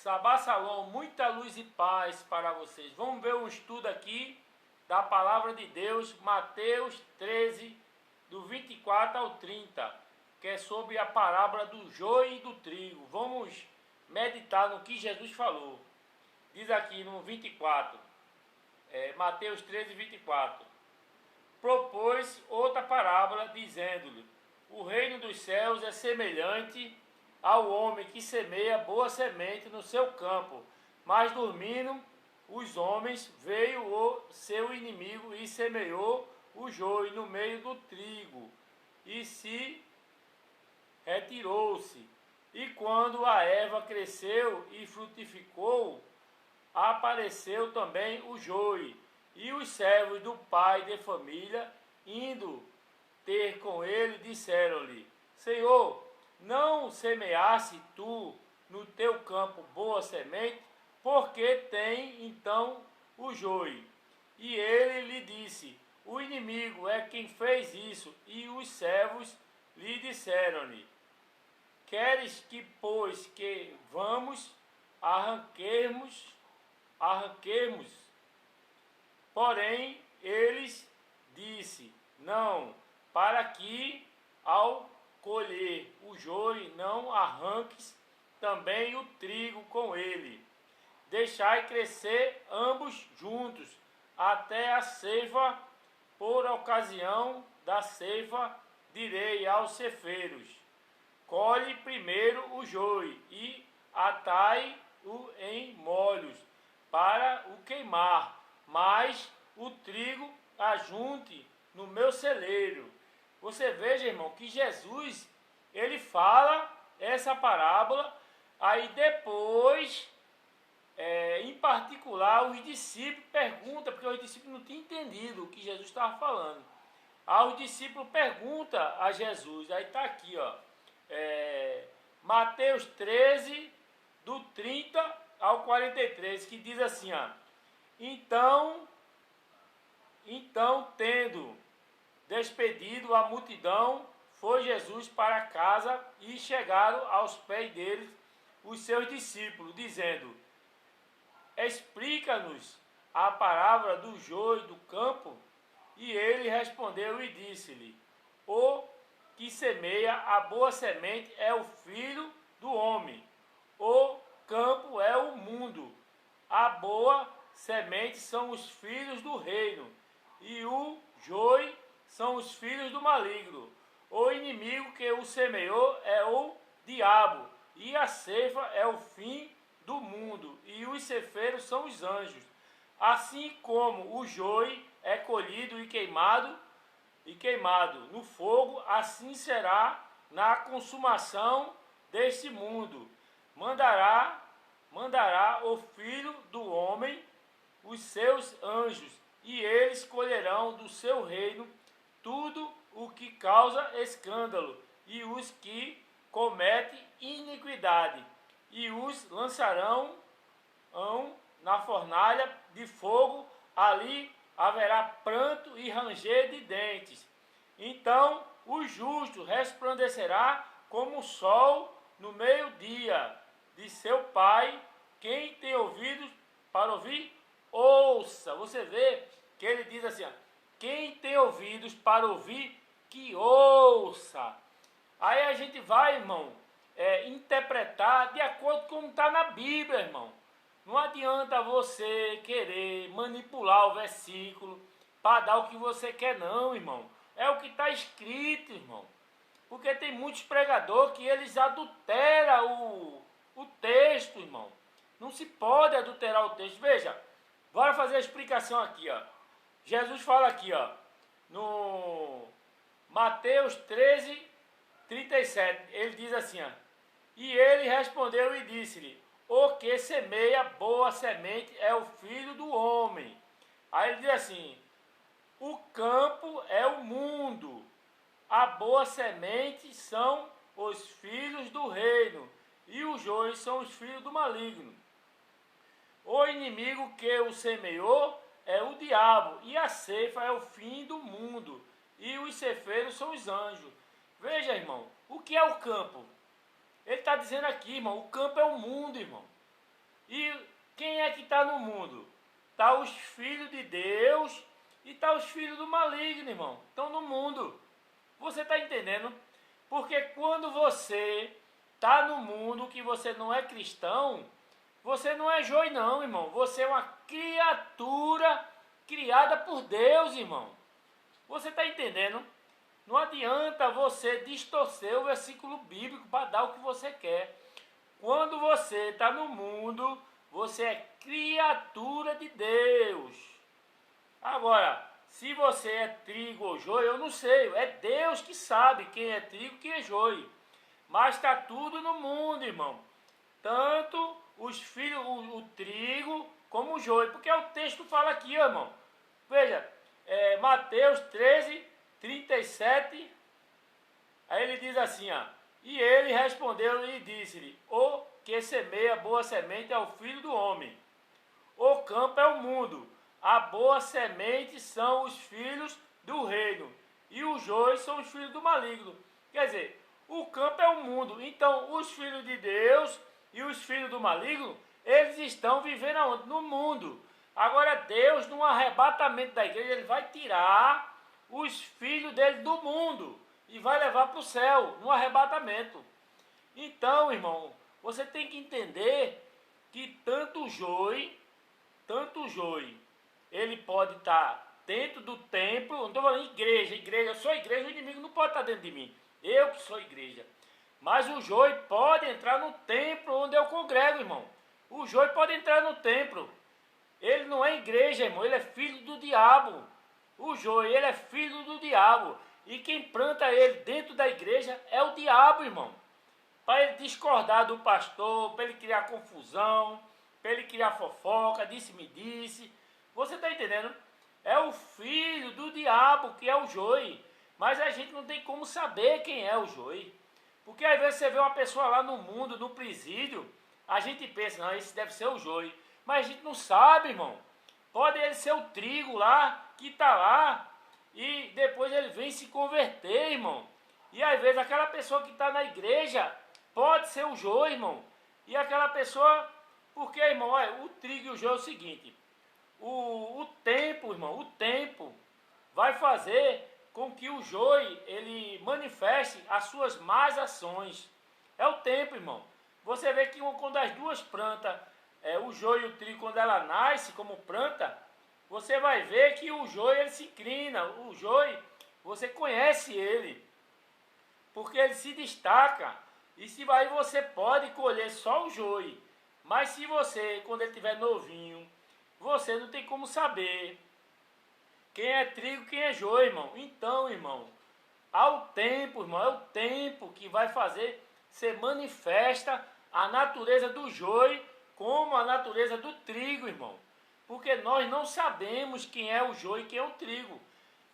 Sabá Salom, muita luz e paz para vocês. Vamos ver um estudo aqui da palavra de Deus, Mateus 13, do 24 ao 30, que é sobre a parábola do joio e do trigo. Vamos meditar no que Jesus falou. Diz aqui no 24, Mateus 13, 24. Propôs outra parábola, dizendo-lhe: o reino dos céus é semelhante ao homem que semeia boa semente no seu campo, mas dormindo os homens, veio o seu inimigo e semeou o joio no meio do trigo, e se retirou-se. E quando a erva cresceu e frutificou, apareceu também o joio. E os servos do pai de família, indo ter com ele, disseram-lhe: Senhor, não semeaste tu no teu campo boa semente? Porque tem então o joio? E ele lhe disse: o inimigo é quem fez isso. E os servos lhe disseram-lhe: queres que, pois, que vamos arranquemos? Porém, eles disse: não, para que ao colher o joio não arranques também o trigo com ele. Deixai crescer ambos juntos até a ceifa. Por ocasião da ceifa, direi aos ceifeiros: colhe primeiro o joio e atai-o em molhos para o queimar, mas o trigo ajunte no meu celeiro. Você veja, irmão, que Jesus, ele fala essa parábola, aí depois, em particular, os discípulos perguntam, porque os discípulos não tinham entendido o que Jesus estava falando. Aí os discípulos perguntam a Jesus, aí está aqui, ó, Mateus 13, do 30 ao 43, que diz assim, ó: Então, tendo despedido a multidão, foi Jesus para casa, e chegaram aos pés dele os seus discípulos, dizendo: explica-nos a parábola do joio do campo. E ele respondeu e disse-lhe: o que semeia a boa semente é o filho do homem. O campo é o mundo. A boa semente são os filhos do reino, e o joio são os filhos do maligno. O inimigo que o semeou é o diabo, e a ceifa é o fim do mundo, e os ceifeiros são os anjos. Assim como o joio é colhido e queimado no fogo, assim será na consumação deste mundo. Mandará o Filho do Homem os seus anjos, e eles colherão do seu reino tudo o que causa escândalo, e os que cometem iniquidade, e os lançarão na fornalha de fogo. Ali haverá pranto e ranger de dentes. Então o justo resplandecerá como o sol no meio-dia de seu Pai. Quem tem ouvidos para ouvir, ouça. Você vê que ele diz assim, ó, quem tem ouvidos para ouvir, que ouça. Aí a gente vai, irmão, interpretar de acordo com como está na Bíblia, irmão. Não adianta você querer manipular o versículo para dar o que você quer, não, irmão. É o que está escrito, irmão. Porque tem muitos pregadores que eles adulteram o texto, irmão. Não se pode adulterar o texto. Veja, bora fazer a explicação aqui, ó. Jesus fala aqui, ó, no Mateus 13, 37. Ele diz assim, ó: e ele respondeu e disse-lhe: o que semeia boa semente é o filho do homem. Aí ele diz assim: o campo é o mundo. A boa semente são os filhos do reino, e os joios são os filhos do maligno. O inimigo que o semeou é o diabo, e a ceifa é o fim do mundo, e os ceifeiros são os anjos. Veja, irmão, o que é o campo? Ele está dizendo aqui, irmão, o campo é o mundo, irmão. Quem é que está no mundo? Está os filhos de Deus e está os filhos do maligno, irmão. Estão no mundo. Você está entendendo? Porque quando você está no mundo que você não é cristão, você não é joio não, irmão. Você é uma criatura criada por Deus, irmão. Você está entendendo? Não adianta você distorcer o versículo bíblico para dar o que você quer. Quando você está no mundo, você é criatura de Deus. Agora, se você é trigo ou joio, eu não sei. É Deus que sabe quem é trigo e quem é joio. Mas está tudo no mundo, irmão. Tanto os filhos, o trigo, como o joio. Porque o texto fala aqui, irmão. Veja, Mateus 13, 37. Aí ele diz assim, ó. E ele respondeu e disse-lhe: o que semeia boa semente é o filho do homem. O campo é o mundo. A boa semente são os filhos do reino. E os joios são os filhos do maligno. Quer dizer, o campo é o mundo. Então, os filhos de Deus e os filhos do maligno, eles estão vivendo aonde? No mundo. Agora, Deus, num arrebatamento da igreja, ele vai tirar os filhos dele do mundo e vai levar para o céu, no arrebatamento. Então, irmão, você tem que entender que tanto o joio, ele pode estar dentro do templo. Não estou falando igreja, eu sou igreja, o inimigo não pode estar dentro de mim. Eu que sou igreja. Mas o joio pode entrar no templo onde eu congrego, irmão. O joio pode entrar no templo. Ele não é igreja, irmão, ele é filho do diabo. O joio, ele é filho do diabo. E quem planta ele dentro da igreja é o diabo, irmão. Para ele discordar do pastor, para ele criar confusão, para ele criar fofoca, disse-me-disse. Você está entendendo? É o filho do diabo que é o joio. Mas a gente não tem como saber quem é o joio. Porque às vezes você vê uma pessoa lá no mundo, no presídio, a gente pensa, não, esse deve ser o joio. Mas a gente não sabe, irmão. Pode ele ser o trigo lá, que está lá, e depois ele vem se converter, irmão. E às vezes aquela pessoa que está na igreja pode ser o joio, irmão. E aquela pessoa, porque, irmão, olha, o trigo e o joio é o seguinte. O tempo, irmão, o tempo vai fazer com que o joio, ele manifeste as suas más ações. É o tempo, irmão. Você vê que quando as duas plantas, o joio e o trigo, quando ela nasce como planta, você vai ver que o joio, ele se inclina. O joio, você conhece ele, porque ele se destaca. E se aí você pode colher só o joio. Mas se você, quando ele estiver novinho, você não tem como saber quem é trigo, quem é joio, irmão. Então, irmão, ao tempo, irmão, é o tempo que vai fazer ser manifesta a natureza do joio como a natureza do trigo, irmão. Porque nós não sabemos quem é o joio e quem é o trigo.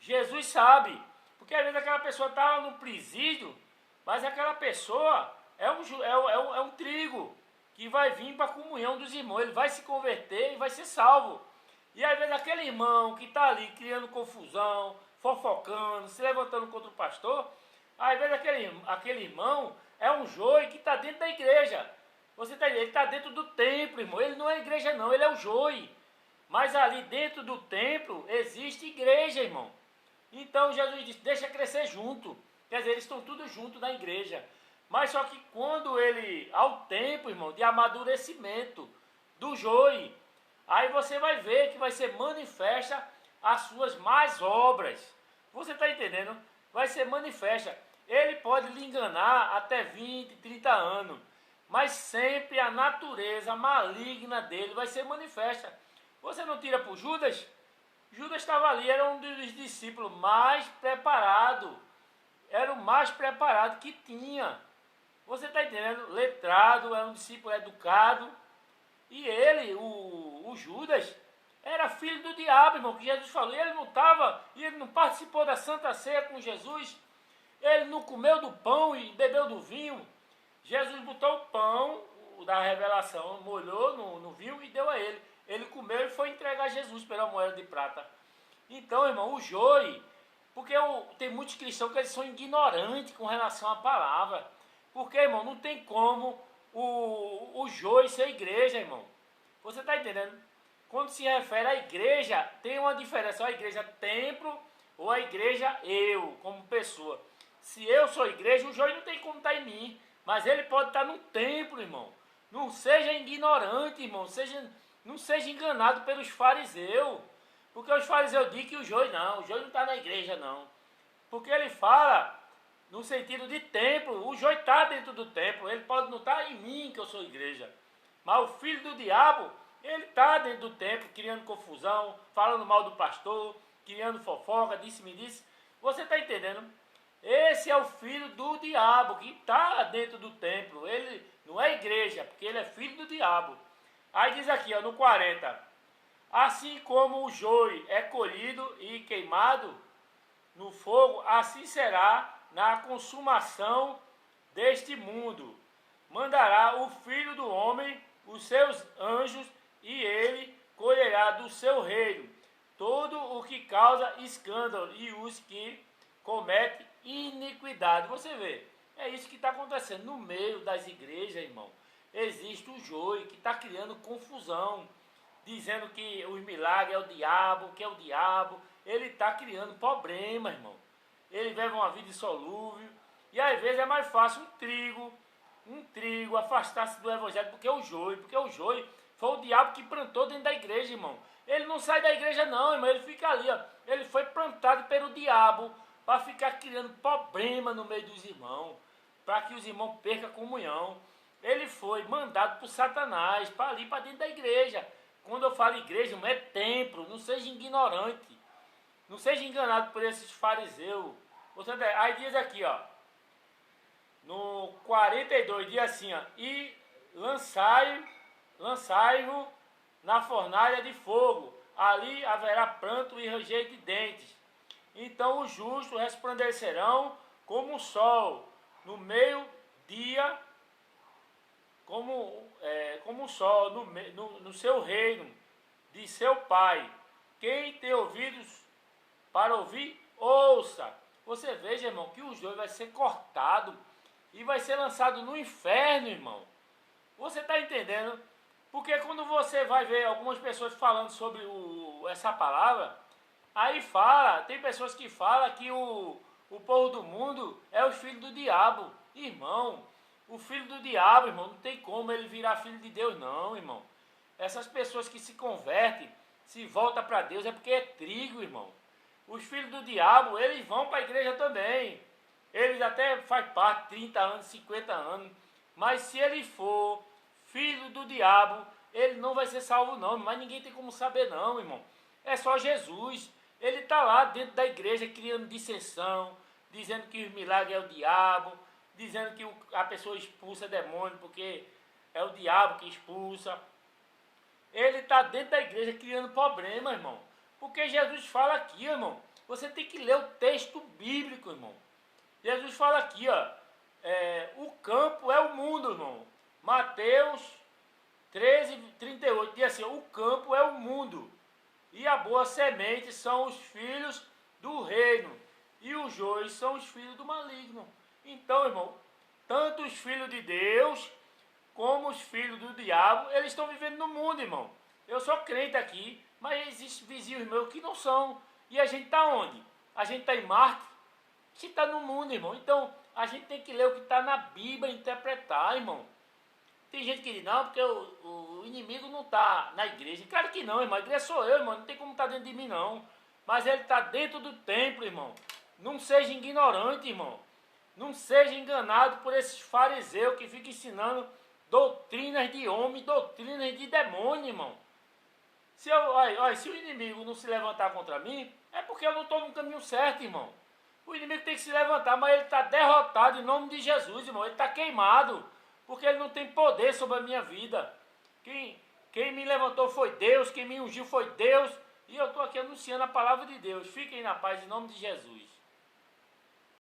Jesus sabe. Porque às vezes aquela pessoa está lá no presídio, mas aquela pessoa é um trigo que vai vir para a comunhão dos irmãos. Ele vai se converter e vai ser salvo. E às vezes aquele irmão que está ali criando confusão, fofocando, se levantando contra o pastor, às vezes aquele irmão é um joio que está dentro da igreja. Você está entendendo? Ele está dentro do templo, irmão. Ele não é igreja não, ele é o joio. Mas ali dentro do templo existe igreja, irmão. Então Jesus disse, deixa crescer junto. Quer dizer, eles estão todos juntos na igreja. Mas só que quando ele, ao tempo, irmão, de amadurecimento do joio, aí você vai ver que vai ser manifesta as suas más obras. Você está entendendo? Vai ser manifesta. Ele pode lhe enganar até 20, 30 anos. Mas sempre a natureza maligna dele vai ser manifesta. Você não tira por Judas? Judas estava ali, era um dos discípulos mais preparados. Era o mais preparado que tinha. Você está entendendo? Letrado, era um discípulo educado. E ele, o Judas, era filho do diabo, irmão, que Jesus falou. Ele não estava, ele não participou da Santa Ceia com Jesus. Ele não comeu do pão e bebeu do vinho. Jesus botou o pão da revelação, molhou no vinho e deu a ele. Ele comeu e foi entregar a Jesus pela moeda de prata. Então, irmão, o joio, porque tem muitos cristãos que eles são ignorantes com relação à palavra. Porque, irmão, não tem como o joio ser igreja, irmão. Você está entendendo? Quando se refere à igreja, tem uma diferença. A igreja templo ou a igreja eu, como pessoa. Se eu sou igreja, o joio não tem como estar em mim. Mas ele pode estar no templo, irmão. Não seja ignorante, irmão. Não seja enganado pelos fariseus. Porque os fariseus dizem que o joio não está na igreja, não. Porque ele fala no sentido de templo. O joio está dentro do templo. Ele pode não estar em mim, que eu sou igreja. Mas o filho do diabo, ele está dentro do templo, criando confusão, falando mal do pastor, criando fofoca, disse-me disse. Você está entendendo? Esse é o filho do diabo, que está dentro do templo. Ele não é igreja, porque ele é filho do diabo. Aí diz aqui, ó, no 40. Assim como o joio é colhido e queimado no fogo, assim será na consumação deste mundo. Mandará o Filho do Homem os seus anjos, e ele colherá do seu reino todo o que causa escândalo e os que cometem iniquidade. Você vê, é isso que está acontecendo no meio das igrejas, irmão. Existe o joio que está criando confusão, dizendo que os milagres é o diabo, que é o diabo. Ele está criando problema, irmão. Ele vive uma vida insolúvel, e às vezes é mais fácil um trigo afastar-se do evangelho, porque o joio foi o diabo que plantou dentro da igreja, irmão. Ele não sai da igreja não, irmão, ele fica ali, ó. Ele foi plantado pelo diabo para ficar criando problema no meio dos irmãos, para que os irmãos percam a comunhão. Ele foi mandado por Satanás para ali, para dentro da igreja. Quando eu falo igreja, não é templo, não seja ignorante, não seja enganado por esses fariseus. Aí diz aqui, ó, no 42, diz assim, ó, e lançai-o na fornalha de fogo, ali haverá pranto e ranger de dentes. Então os justos resplandecerão como o sol, no meio-dia, como o sol, no seu reino, de seu Pai. Quem tem ouvidos para ouvir, ouça. Você veja, irmão, que o joio vai ser cortado e vai ser lançado no inferno, irmão. Você está entendendo? Porque quando você vai ver algumas pessoas falando sobre essa palavra, aí tem pessoas que falam que o povo do mundo é o filho do diabo. Irmão, o filho do diabo, irmão, não tem como ele virar filho de Deus, não, irmão. Essas pessoas que se convertem, se voltam para Deus, é porque é trigo, irmão. Os filhos do diabo, eles vão para a igreja também. Eles até fazem parte, 30 anos, 50 anos. Mas se ele for filho do diabo, ele não vai ser salvo não. Mas ninguém tem como saber não, irmão. É só Jesus. Ele está lá dentro da igreja criando dissensão, dizendo que os milagres é o diabo, dizendo que a pessoa expulsa demônio porque é o diabo que expulsa. Ele está dentro da igreja criando problema, irmão. Porque Jesus fala aqui, irmão. Você tem que ler o texto bíblico, irmão. Jesus fala aqui, ó. O campo é o mundo, irmão. Mateus 13, 38. Diz assim: o campo é o mundo. E a boa semente são os filhos do reino. E os joios são os filhos do maligno. Então, irmão, tanto os filhos de Deus como os filhos do diabo, eles estão vivendo no mundo, irmão. Eu sou crente aqui, mas existem vizinhos meus que não são. E a gente está onde? A gente está em Marte? A gente está no mundo, irmão. Então, a gente tem que ler o que está na Bíblia, interpretar, irmão. Tem gente que diz, não, porque o inimigo não está na igreja. Claro que não, irmão. A igreja sou eu, irmão. Não tem como estar dentro de mim, não. Mas ele está dentro do templo, irmão. Não seja ignorante, irmão. Não seja enganado por esses fariseus que ficam ensinando doutrinas de homem, doutrinas de demônio, irmão. Se o inimigo não se levantar contra mim, é porque eu não estou no caminho certo, irmão. O inimigo tem que se levantar, mas ele está derrotado em nome de Jesus, irmão. Ele está queimado, porque ele não tem poder sobre a minha vida. Quem me levantou foi Deus, quem me ungiu foi Deus, e eu estou aqui anunciando a palavra de Deus. Fiquem na paz em nome de Jesus.